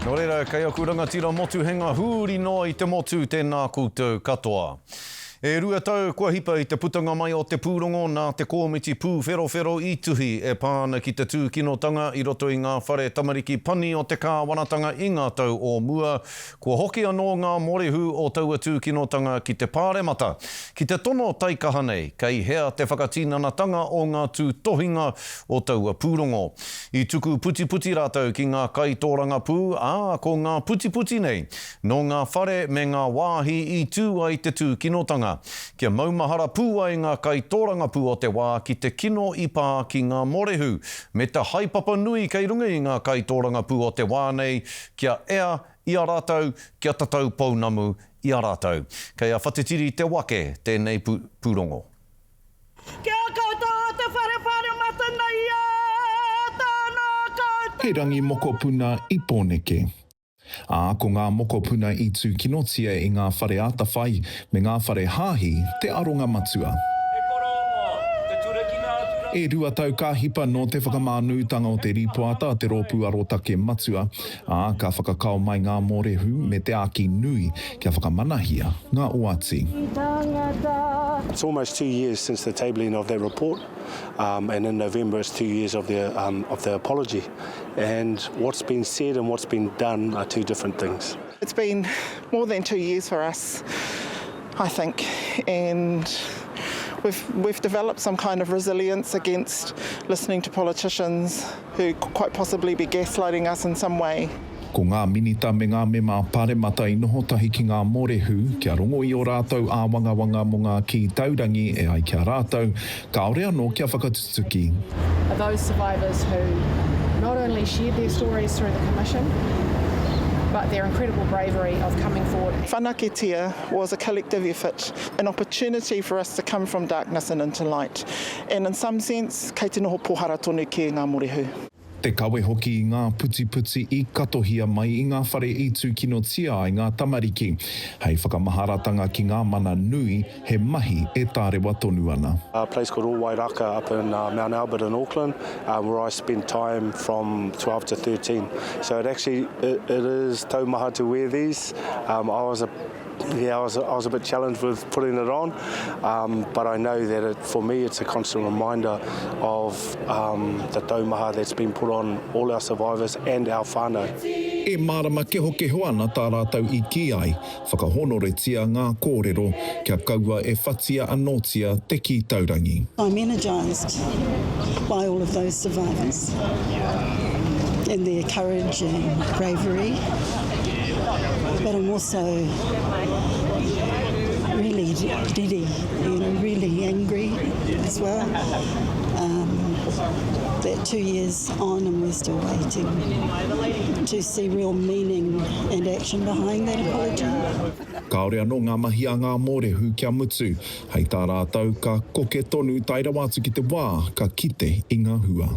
Nō reira, kei aku rangatira motu henga huri no i te motu tēnā koutou katoa. E rua tau kua hipa i te putanga mai o te pūrongo nā te kōmiti pū whero i tuhi e pāna ki te tūkinotanga i roto i ngā whare tamariki pani o te kāwanatanga i ngā tau o mua. Kua hoki anō ngā morehu o taua tūkinotanga ki te pāremata. Ki te tono taikaha nei, kei hea te whakatīnanatanga o ngā tūtohinga o taua pūrongo. I tuku puti rātau ki ngā kaitōranga pū, ko ngā puti nei, no ngā whare me ngā wāhi i tū ai te tūkinotanga. Kia maumahara pūa i ngā kaitōranga pū o te wā ki te kino i pā ki ngā morehu. Me te haipapa nui kei runga i ngā kaitōranga pū o te wā nei, kia ea i a rātau, kia tatau pounamu i a rātau. Kei a Whatitiri Te Wake, tēnei pūrongo. Kia koutou te whare matana ia, tāna koutou. He rangi moko puna i pōneke. Ko ngā moko puna i tū kinotia i ngā whare ata whai me ngā whare hāhi te aronga matua. E rua tau ka hipa no te whakamānūtanga o te ripoata te rōpū arotake matua, ka whakakao mai ngā morehu me te aki nui kia whakamanahia ngā oati. It's almost 2 years since the tabling of that report, and in November it's 2 years of the apology. And what's been said and what's been done are two different things. It's been more than 2 years for us, I think, and we've developed some kind of resilience against listening to politicians who could quite possibly be gaslighting us in some way. Ko ngā minita me ngā mema pāremata i noho tahi ki ngā morehu, kia rongo i o rātou āwangawanga mo ngā ki taurangi e ai kia rātou, ka ore anō kia whakatutuki. Those survivors who not only shared their stories through the Commission, but their incredible bravery of coming forward. Whanaketia was a collective effort, an opportunity for us to come from darkness and into light. And in some sense, kei te noho pohara tonu ki ngā morehu. Te kawe hoki i ngā puti i katohia mai i ngā whare i tūkinotia i ngā tamariki. Hei whakamaharatanga ki ngā mana nui, he mahi e tārewa tonu ana. A place called Wairaka up in Mount Albert in Auckland, where I spent time from 12 to 13. So it is taumaha to wear these. I was a bit challenged with putting it on, but I know that for me it's a constant reminder of the taumaha that's been put on all our survivors and our whānau. E mārama keho ana tā rātau i ki ai, whakahonoretia ngā kōrero, kia kaua e whatia anotia te ki taurangi. I'm energised by all of those survivors and their courage and bravery, but I'm also really giddy, really angry as well. That 2 years on and we're still waiting to see real meaning and action behind that apology. Kaore anō ngā mahi a ngā morehu kia mutu, hei tā rātau ka koke tonu taira wātu ki te wā, ka kite i ngā hua.